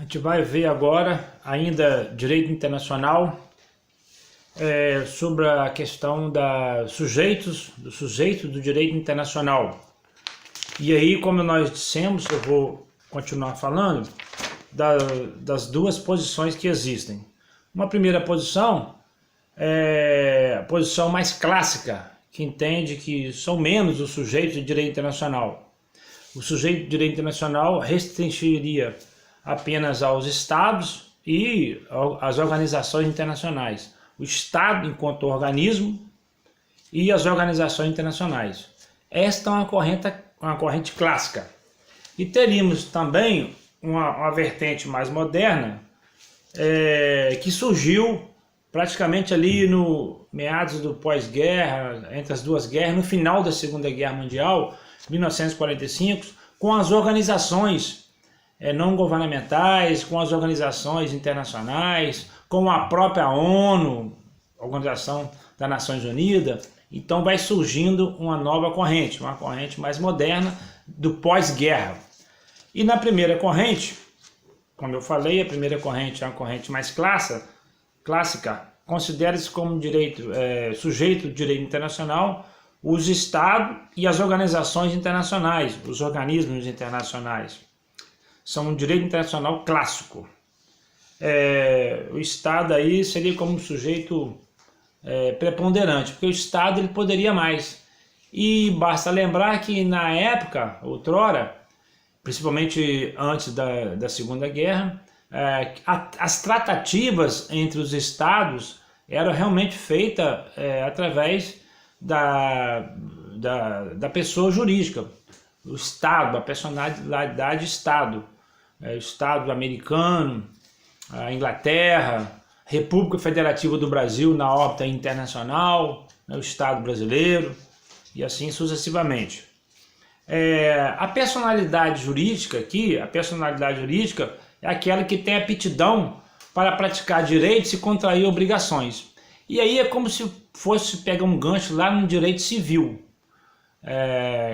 A gente vai ver agora, ainda direito internacional, sobre a questão do sujeito do direito internacional. E aí, como nós dissemos, eu vou continuar falando das duas posições que existem. Uma primeira posição é a posição mais clássica, que entende que são menos os sujeitos de direito internacional. O sujeito de direito internacional restringiria apenas aos estados e às organizações internacionais. O Estado enquanto organismo e as organizações internacionais. Esta é uma corrente clássica. E teríamos também uma vertente mais moderna que surgiu praticamente ali no meados do pós-guerra, entre as duas guerras, no final da Segunda Guerra Mundial, 1945, com as organizações não governamentais, com as organizações internacionais, com a própria ONU, Organização das Nações Unidas. Então vai surgindo uma nova corrente, uma corrente mais moderna do pós-guerra. E na primeira corrente, como eu falei, a primeira corrente é uma corrente mais clássica, considera-se como sujeito de direito internacional os estados e as organizações internacionais, os organismos internacionais. São um direito internacional clássico. O Estado aí seria como um sujeito preponderante, porque o Estado ele poderia mais. E basta lembrar que na época, outrora, principalmente antes da Segunda Guerra, as tratativas entre os Estados eram realmente feitas através da pessoa jurídica, o Estado, a personalidade Estado, o Estado americano, a Inglaterra, República Federativa do Brasil na órbita internacional, o Estado brasileiro e assim sucessivamente. A personalidade jurídica aqui, é aquela que tem aptidão para praticar direitos e contrair obrigações. E aí é como se fosse pegar um gancho lá no direito civil,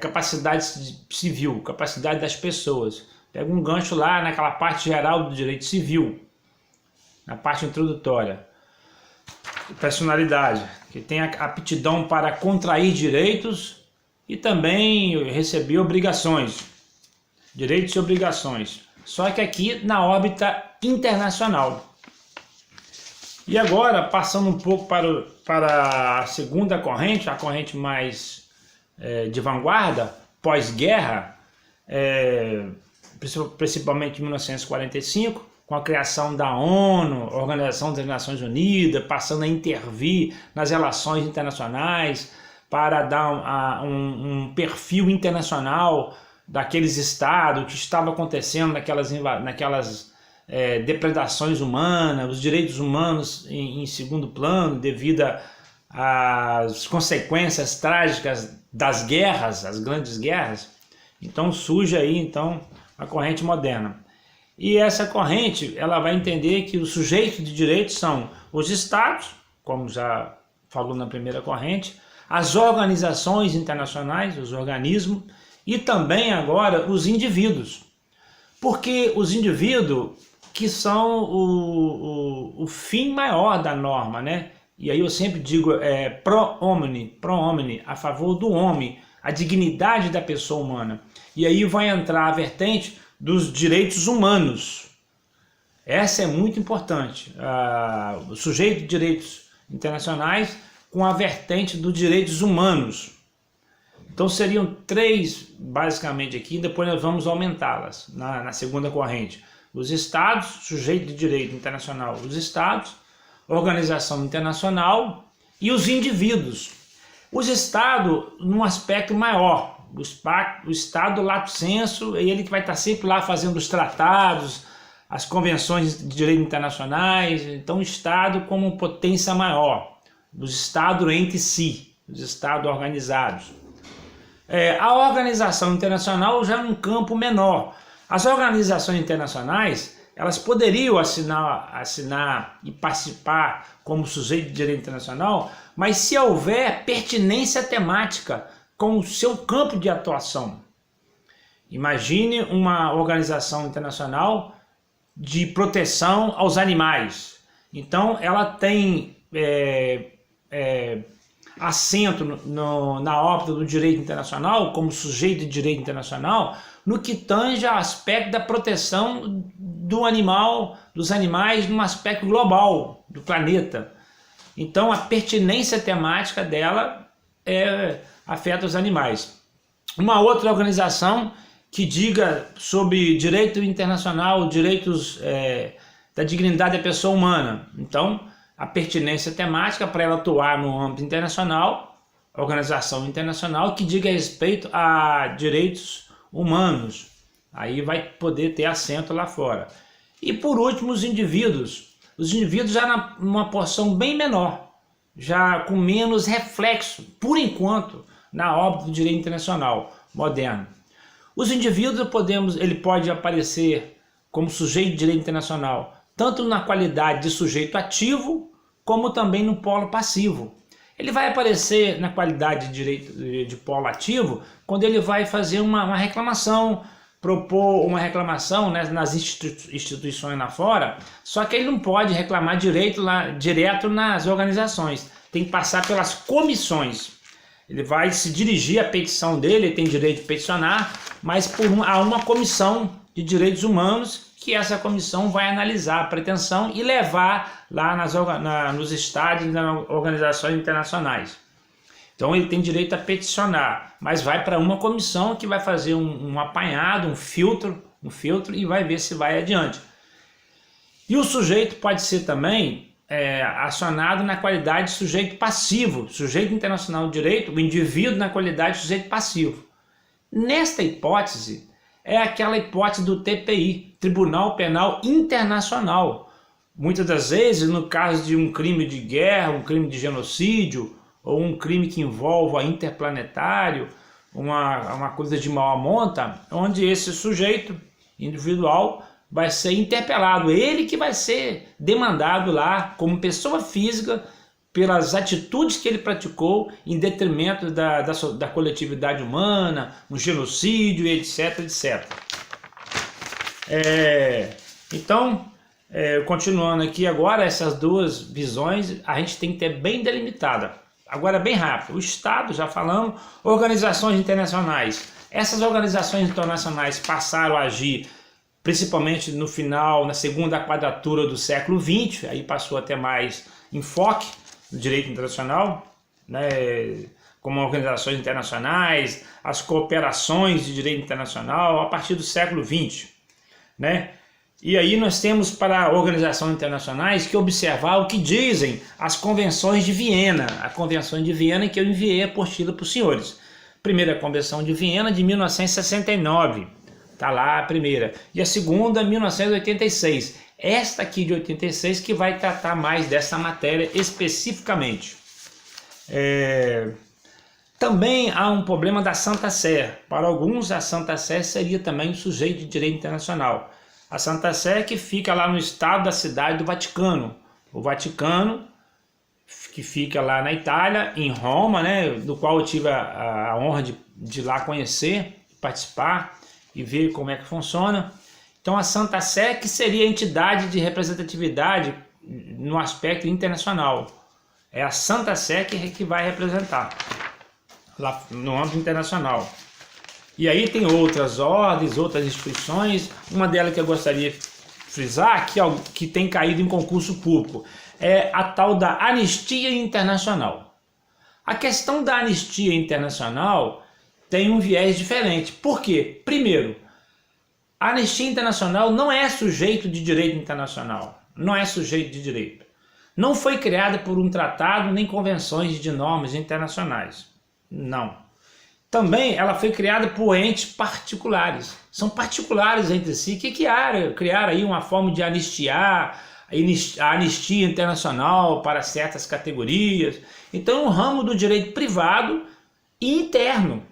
capacidade civil, capacidade das pessoas. Pega um gancho lá naquela parte geral do direito civil, na parte introdutória. Personalidade, que tem a aptidão para contrair direitos e também receber obrigações, direitos e obrigações. Só que aqui na órbita internacional. E agora, passando um pouco para a segunda corrente, a corrente mais de vanguarda, pós-guerra, principalmente em 1945, com a criação da ONU, Organização das Nações Unidas, passando a intervir nas relações internacionais para dar um perfil internacional daqueles estados, o que estava acontecendo naquelas depredações humanas, os direitos humanos em segundo plano, devido às consequências trágicas das guerras, as grandes guerras. Então surge aí a corrente moderna. E essa corrente ela vai entender que os sujeitos de direitos são os estados, como já falou na primeira corrente, as organizações internacionais, os organismos, e também agora os indivíduos. Porque os indivíduos que são o fim maior da norma, né? E aí eu sempre digo pro homine, a favor do homem, a dignidade da pessoa humana. E aí vai entrar a vertente dos direitos humanos. Essa é muito importante. O sujeito de direitos internacionais com a vertente dos direitos humanos. Então seriam três, basicamente, aqui, depois nós vamos aumentá-las na segunda corrente. Os estados, sujeito de direito internacional, os estados, organização internacional e os indivíduos. Os estados, num aspecto maior, o Estado lato sensu, é ele que vai estar sempre lá fazendo os tratados, as convenções de direito internacionais. Então o Estado como potência maior, os Estados entre si, os Estados organizados. A organização internacional já num campo menor. As organizações internacionais, elas poderiam assinar e participar como sujeito de direito internacional, mas se houver pertinência temática com o seu campo de atuação. Imagine uma organização internacional de proteção aos animais. Então, ela tem assento na órbita do direito internacional, como sujeito de direito internacional, no que tange ao aspecto da proteção do animal, dos animais, num aspecto global do planeta. Então, a pertinência temática dela afeta os animais. Uma outra organização que diga sobre direito internacional, direitos da dignidade da pessoa humana. Então, a pertinência temática para ela atuar no âmbito internacional, organização internacional que diga respeito a direitos humanos. Aí vai poder ter assento lá fora. E por último, os indivíduos. Os indivíduos já numa porção bem menor, já com menos reflexo, por enquanto, na órbita do direito internacional moderno. Os indivíduos ele pode aparecer como sujeito de direito internacional, tanto na qualidade de sujeito ativo, como também no polo passivo. Ele vai aparecer na qualidade de direito de polo ativo quando ele vai fazer uma reclamação, propor uma reclamação, né, nas instituições lá fora, só que ele não pode reclamar direto nas organizações, tem que passar pelas comissões. Ele vai se dirigir à petição dele, ele tem direito de peticionar, mas há uma comissão de direitos humanos que essa comissão vai analisar a pretensão e levar lá nos estádios e nas organizações internacionais. Então ele tem direito a peticionar, mas vai para uma comissão que vai fazer um apanhado, um filtro e vai ver se vai adiante. E o sujeito pode ser também acionado na qualidade de sujeito passivo, sujeito internacional de direito, o indivíduo na qualidade de sujeito passivo. Nesta hipótese, é aquela hipótese do TPI, Tribunal Penal Internacional. Muitas das vezes, no caso de um crime de guerra, um crime de genocídio, ou um crime que envolva interplanetário, uma coisa de maior monta, onde esse sujeito individual vai ser interpelado, ele que vai ser demandado lá como pessoa física pelas atitudes que ele praticou em detrimento da coletividade humana, um genocídio, etc, etc. Então, continuando aqui agora, essas duas visões a gente tem que ter bem delimitada. Agora, bem rápido, o Estado, já falamos, organizações internacionais. Essas organizações internacionais passaram a agir principalmente no final, na segunda quadratura do século XX, aí passou a ter mais enfoque no direito internacional, né, como organizações internacionais, as cooperações de direito internacional, a partir do século XX, né? E aí nós temos para organizações internacionais que observar o que dizem as convenções de Viena, a convenção de Viena que eu enviei a apostila para os senhores. Primeira convenção de Viena de 1969, está lá a primeira, e a segunda 1986. Esta aqui de 86 que vai tratar mais dessa matéria especificamente. Também há um problema da Santa Sé. Para alguns a Santa Sé seria também um sujeito de direito internacional. A Santa Sé que fica lá no estado da cidade do Vaticano. O Vaticano, que fica lá na Itália, em Roma, né, do qual eu tive a honra de ir lá conhecer, participar e ver como é que funciona. Então a Santa Sé que seria a entidade de representatividade no aspecto internacional. É a Santa Sé que vai representar lá no âmbito internacional. E aí tem outras ordens, outras instituições, uma delas que eu gostaria de frisar, que tem caído em concurso público, é a tal da Anistia Internacional. A questão da Anistia Internacional tem um viés diferente. Por quê? Primeiro, a Anistia Internacional não é sujeito de direito internacional, não é sujeito de direito. Não foi criada por um tratado nem convenções de normas internacionais, não. Também ela foi criada por entes particulares, são particulares entre si que criaram aí uma forma de anistiar, a anistia internacional para certas categorias. Então, um ramo do direito privado e interno.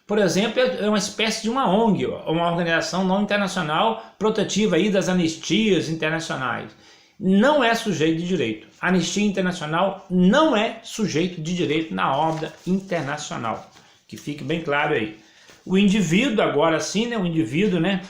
Por exemplo, é uma espécie de uma ONG, uma organização não internacional protetiva aí das anistias internacionais. Não é sujeito de direito. A Anistia Internacional não é sujeito de direito na órbita internacional. Que fique bem claro aí. O indivíduo, agora sim, né, o indivíduo, né,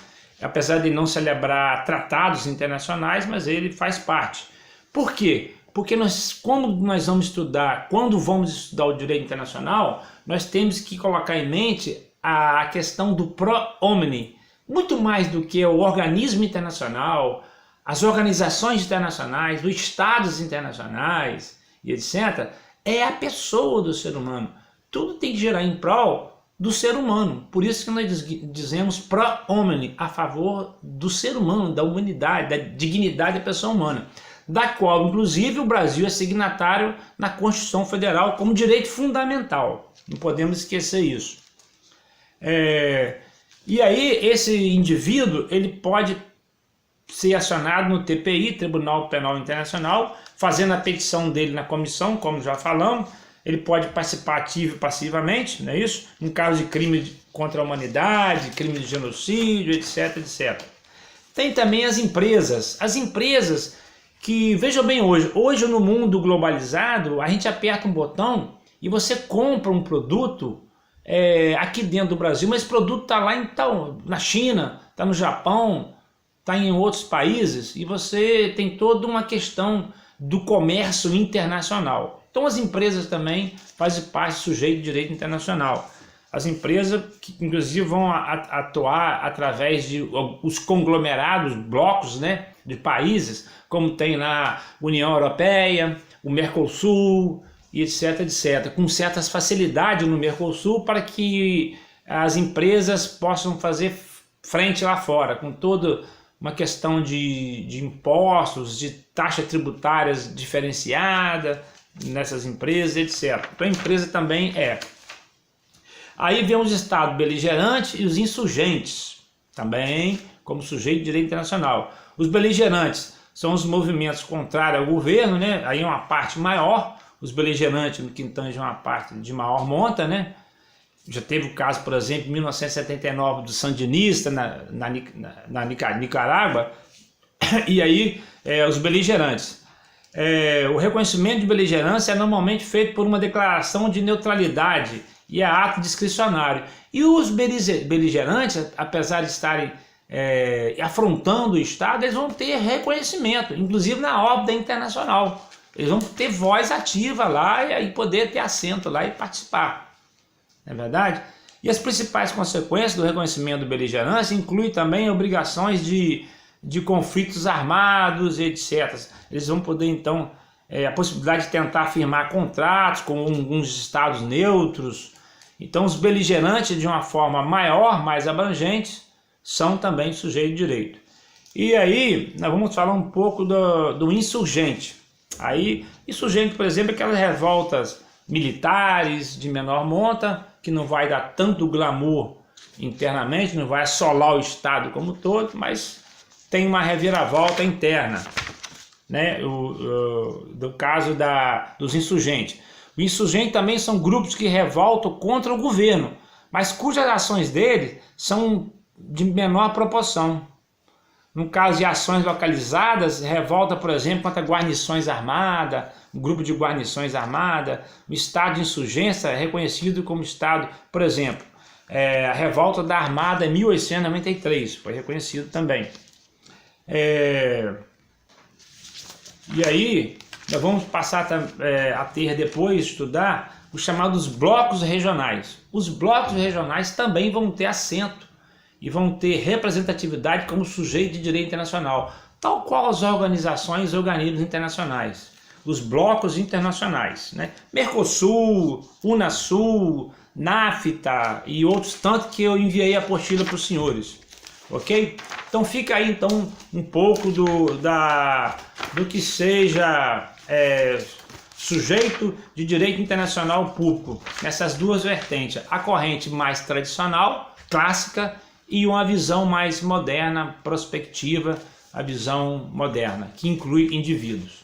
apesar de não celebrar tratados internacionais, mas ele faz parte. Por quê? Porque quando nós vamos estudar o direito internacional, nós temos que colocar em mente a questão do pro homini, muito mais do que o organismo internacional, as organizações internacionais, os estados internacionais e etc., é a pessoa do ser humano. Tudo tem que girar em prol do ser humano. Por isso que nós dizemos pro homini, a favor do ser humano, da humanidade, da dignidade da pessoa humana, da qual, inclusive, o Brasil é signatário na Constituição Federal como direito fundamental. Não podemos esquecer isso. E aí, esse indivíduo, ele pode ser acionado no TPI, Tribunal Penal Internacional, fazendo a petição dele na comissão, como já falamos. Ele pode participar ativo e passivamente, não é isso? Em caso de crime contra a humanidade, crime de genocídio, etc, etc. Tem também as empresas. As empresas que, vejam bem, hoje no mundo globalizado, a gente aperta um botão e você compra um produto aqui dentro do Brasil, mas esse produto está lá na China, está no Japão, está em outros países, e você tem toda uma questão do comércio internacional. Então as empresas também fazem parte do sujeito de direito internacional. As empresas que inclusive vão atuar através de os conglomerados, blocos, né, de países, como tem na União Europeia, o Mercosul, e etc, etc, com certas facilidades no Mercosul para que as empresas possam fazer frente lá fora, com toda uma questão de impostos, de taxas tributárias diferenciadas nessas empresas, etc. Então a empresa também é. Aí vem os estados beligerantes e os insurgentes, também como sujeito de direito internacional. Os beligerantes são os movimentos contrários ao governo, né? Aí é uma parte maior. Os beligerantes, no que tange uma parte de maior monta, né? Já teve o caso, por exemplo, em 1979, do sandinista na Nicarágua, e aí os beligerantes. O reconhecimento de beligerância é normalmente feito por uma declaração de neutralidade e é ato discricionário. E os beligerantes, apesar de estarem afrontando o Estado, eles vão ter reconhecimento, inclusive na órbita internacional. Eles vão ter voz ativa lá e aí poder ter assento lá e participar. Não é verdade? E as principais consequências do reconhecimento do beligerância incluem também obrigações de conflitos armados, etc. Eles vão poder, então, a possibilidade de tentar firmar contratos com alguns estados neutros. Então, os beligerantes, de uma forma maior, mais abrangente, são também sujeitos de direito. E aí, nós vamos falar um pouco do insurgente. Aí, insurgente, por exemplo, é aquelas revoltas militares de menor monta, que não vai dar tanto glamour internamente, não vai assolar o Estado como um todo, mas tem uma reviravolta interna, né? Do caso dos insurgentes. Os insurgentes também são grupos que revoltam contra o governo, mas cujas ações deles são de menor proporção. No caso de ações localizadas, revolta, por exemplo, contra guarnições armadas, um grupo de guarnições armadas, o estado de insurgência é reconhecido como estado, por exemplo, a revolta da Armada em 1893, foi reconhecido também. E aí, nós vamos passar a ter depois, estudar os chamados blocos regionais. Os blocos regionais também vão ter assento e vão ter representatividade como sujeito de direito internacional, tal qual as organizações e organismos internacionais, os blocos internacionais, né? Mercosul, Unasul, NAFTA e outros tantos que eu enviei a apostila para os senhores, ok? Então fica aí então um pouco do que seja sujeito de direito internacional público, nessas duas vertentes, a corrente mais tradicional, clássica, e uma visão mais moderna, prospectiva, a visão moderna, que inclui indivíduos.